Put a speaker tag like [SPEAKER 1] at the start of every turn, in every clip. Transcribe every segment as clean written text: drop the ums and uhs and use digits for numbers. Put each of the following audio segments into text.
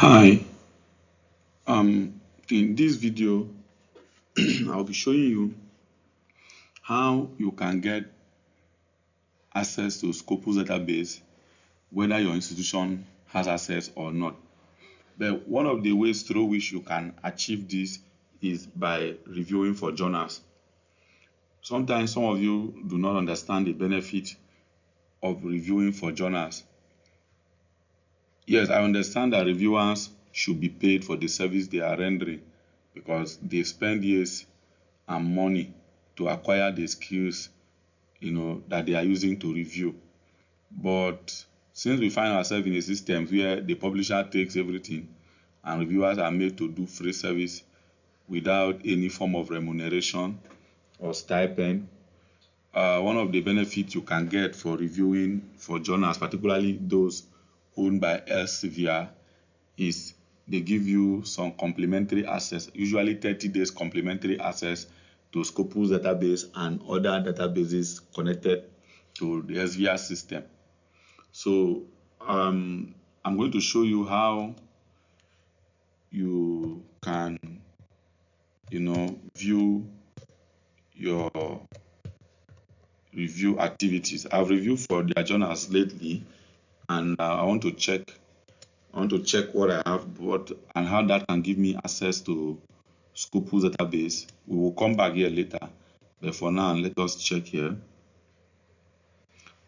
[SPEAKER 1] Hi, in this video, I'll be showing you how you can get access to Scopus database, whether your institution has access or not. But one of the ways through which you can achieve this is by reviewing for journals. Sometimes some of you do not understand the benefit of reviewing for journals. Yes, I understand that reviewers should be paid for the service they are rendering because they spend years and money to acquire the skills that they are using to review. But since we find ourselves in a system where the publisher takes everything and reviewers are made to do free service without any form of remuneration or stipend, one of the benefits you can get for reviewing for journals, particularly those owned by Elsevier, is they give you some complimentary access, usually 30 days complimentary access to Scopus database and other databases connected to the Elsevier system. So I'm going to show you how you can, view your review activities. I've reviewed for their journals lately, and I want to check what I have, and how that can give me access to Scopus database. We will come back here later, but for now, let us check here.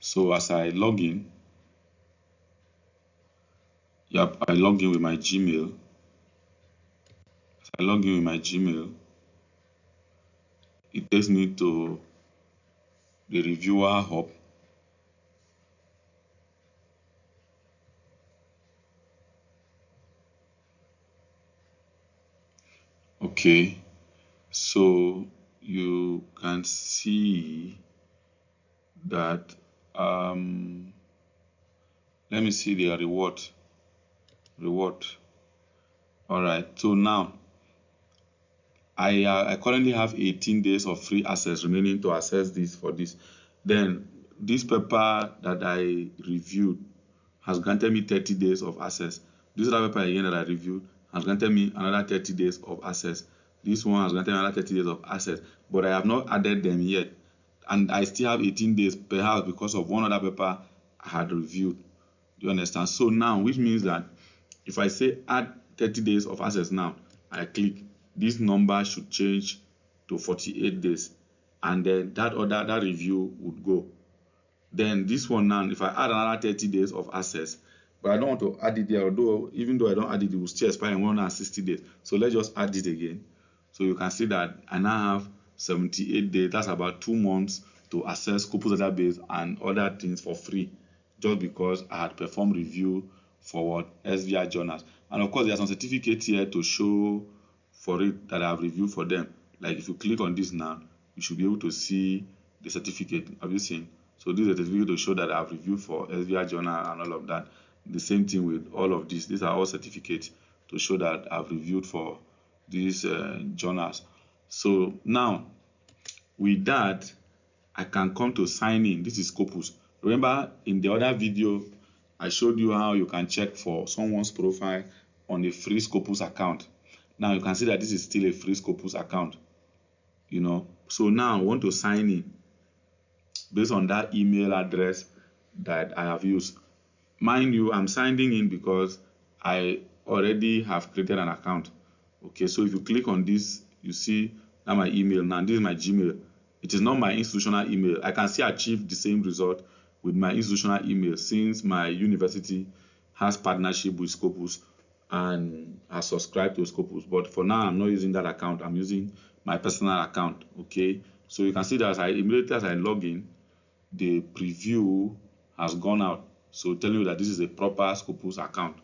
[SPEAKER 1] So as I log in, I log in with my Gmail. As I log in with my Gmail, it takes me to the reviewer hub. Okay, so you can see that let me see the reward. All right, so now I currently have 18 days of free access remaining to access this for this. Then this paper that I reviewed has granted me 30 days of access. This other paper again that I reviewed has granted me another 30 days of access. This one has granted me another 30 days of access, but I have not added them yet. And I still have 18 days, perhaps because of one other paper I had reviewed. Do you understand? So now, which means that if I say add 30 days of access now, I click, this number should change to 48 days. And then that review would go. Then this one now, if I add another 30 days of access, but I don't want to add it there, even though I don't add it, it will still expire in 160 days. So let's just add it again. So you can see that I now have 78 days. That's about 2 months to access Scopus database and other things for free, just because I had performed review for Elsevier journals. And of course, there are some certificates here to show for it that I have reviewed for them. Like if you click on this now, you should be able to see the certificate. Have you seen? So this is a certificate to show that I've reviewed for Elsevier journal and all of that. The same thing with all of this. These are all certificates to show that I've reviewed for these journals. So now, with that, I can come to sign in. This is Scopus. Remember, in the other video, I showed you how you can check for someone's profile on a free Scopus account. Now you can see that this is still a free Scopus account. So now I want to sign in based on that email address that I have used. Mind you, I'm signing in because I already have created an account. Okay, so if you click on this, you see that my email now. This is my Gmail. It is not my institutional email. I can still achieve the same result with my institutional email since my university has partnership with Scopus and has subscribed to Scopus. But for now, I'm not using that account. I'm using my personal account. Okay, so you can see that immediately as I log in, the preview has gone out. So telling you that this is a proper Scopus account.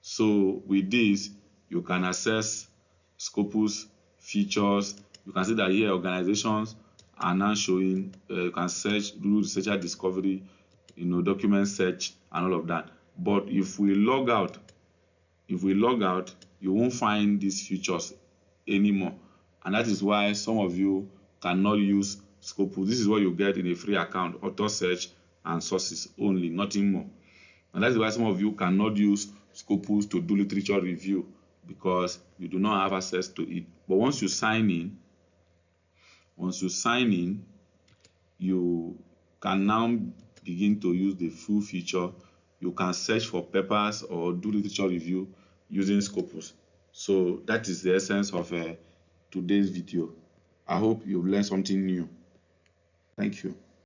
[SPEAKER 1] So with this, you can access Scopus features. You can see that here organizations are now showing. You can search, do researcher discovery, document search and all of that. But if we log out, you won't find these features anymore. And that is why some of you cannot use Scopus. This is what you get in a free account: auto search and sources only, nothing more. And that's why some of you cannot use
[SPEAKER 2] Scopus to do literature review because you do not have access to it. But once you sign in, you can now begin to use the full feature. You can search for papers or do literature review using Scopus. So that is the essence of today's video. I hope you've learned something new. Thank you.